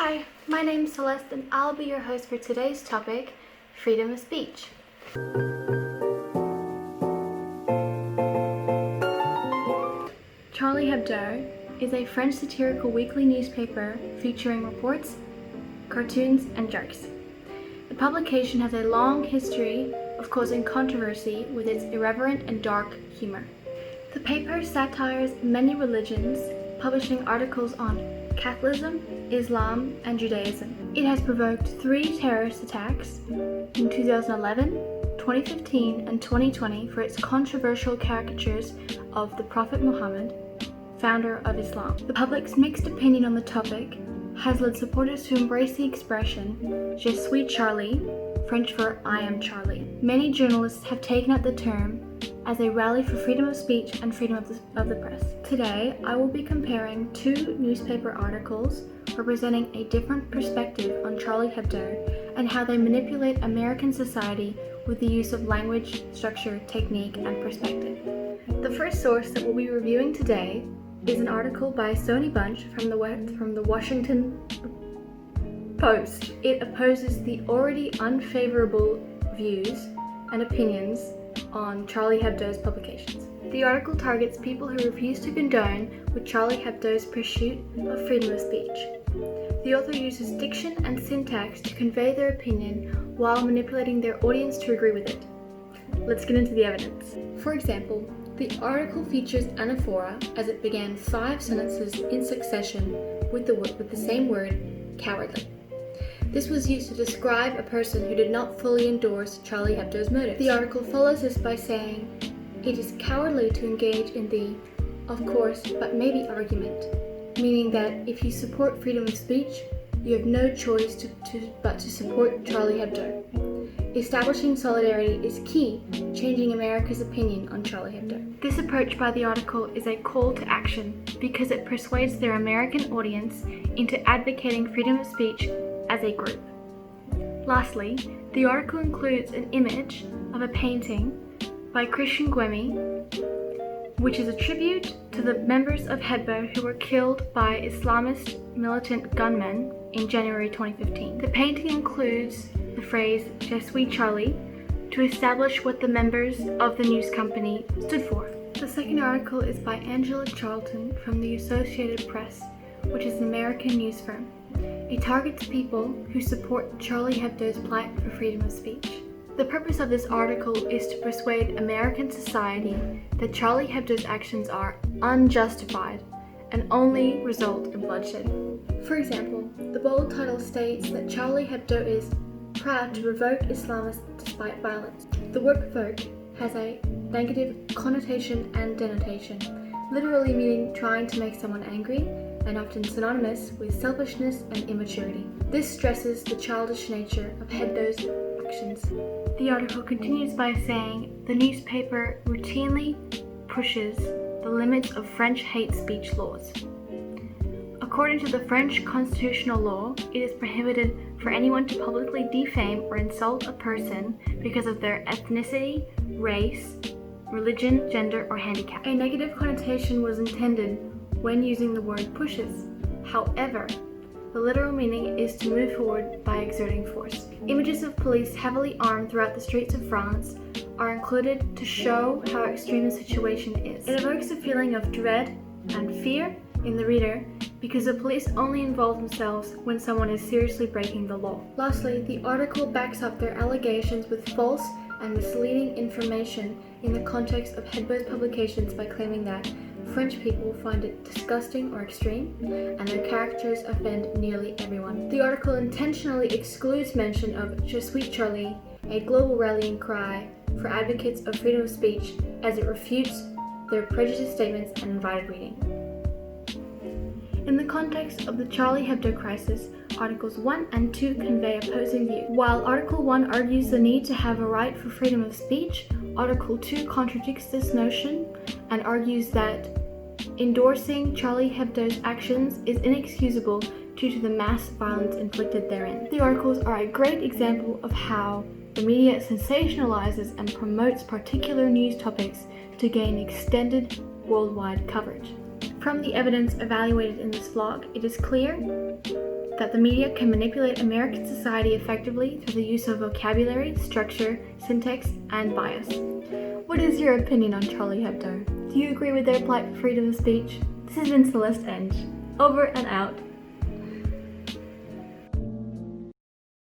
Hi, my name is Celeste and I'll be your host for today's topic, freedom of speech. Charlie Hebdo is a French satirical weekly newspaper featuring reports, cartoons, and jokes. The publication has a long history of causing controversy with its irreverent and dark humor. The paper satires many religions, publishing articles on Catholicism, Islam, and Judaism. It has provoked 3 terrorist attacks in 2011, 2015, and 2020 for its controversial caricatures of the Prophet Muhammad, founder of Islam. The public's mixed opinion on the topic has led supporters to embrace the expression "Je suis Charlie," French for "I am Charlie." Many journalists have taken up the term as a rally for freedom of speech and freedom of the press. Today, I will be comparing 2 newspaper articles representing a different perspective on Charlie Hebdo and how they manipulate American society with the use of language, structure, technique, and perspective. The first source that we'll be reviewing today is an article by Sony Bunch from the Washington Post. It opposes the already unfavorable views and opinions on Charlie Hebdo's publications. The article targets people who refuse to condone with Charlie Hebdo's pursuit of freedom of speech. The author uses diction and syntax to convey their opinion while manipulating their audience to agree with it. Let's get into the evidence. For example, the article features anaphora as it began 5 sentences in succession with the same word, cowardly. This was used to describe a person who did not fully endorse Charlie Hebdo's motives. The article follows this by saying, "It is cowardly to engage in the 'of course, but maybe' argument," meaning that if you support freedom of speech, you have no choice but to support Charlie Hebdo. Establishing solidarity is key, changing America's opinion on Charlie Hebdo. This approach by the article is a call to action because it persuades their American audience into advocating freedom of speech as a group. Lastly, the article includes an image of a painting by Christian Guemi, which is a tribute to the members of Hebdo who were killed by Islamist militant gunmen in January 2015. The painting includes the phrase "Je suis Charlie" to establish what the members of the news company stood for. The second article is by Angela Charlton from the Associated Press, which is an American news firm. It targets people who support Charlie Hebdo's plight for freedom of speech. The purpose of this article is to persuade American society that Charlie Hebdo's actions are unjustified and only result in bloodshed. For example, the bold title states that Charlie Hebdo is proud to provoke Islamists despite violence. The word provoke has a negative connotation and denotation, literally meaning trying to make someone angry, and often synonymous with selfishness and immaturity. This stresses the childish nature of Hebdo's actions. The article continues by saying the newspaper routinely pushes the limits of French hate speech laws. According to the French constitutional law, it is prohibited for anyone to publicly defame or insult a person because of their ethnicity, race, religion, gender, or handicap. A negative connotation was intended when using the word pushes. However, the literal meaning is to move forward by exerting force. Images of police heavily armed throughout the streets of France are included to show how extreme the situation is. It evokes a feeling of dread and fear in the reader because the police only involve themselves when someone is seriously breaking the law. Lastly, the article backs up their allegations with false and misleading information in the context of Hebdo's publications by claiming that French people find it disgusting or extreme, and their caricatures offend nearly everyone. The article intentionally excludes mention of "Je suis Charlie," a global rallying cry for advocates of freedom of speech, as it refutes their prejudiced statements and invited reading. In the context of the Charlie Hebdo crisis, Articles 1 and 2 convey opposing views. While Article 1 argues the need to have a right for freedom of speech, Article 2 contradicts this notion and argues that endorsing Charlie Hebdo's actions is inexcusable due to the mass violence inflicted therein. The articles are a great example of how the media sensationalizes and promotes particular news topics to gain extended worldwide coverage. From the evidence evaluated in this vlog, it is clear that the media can manipulate American society effectively through the use of vocabulary, structure, syntax, and bias. What is your opinion on Charlie Hebdo? Do you agree with their plight for freedom of speech? This has been Celeste Enge. Over and out.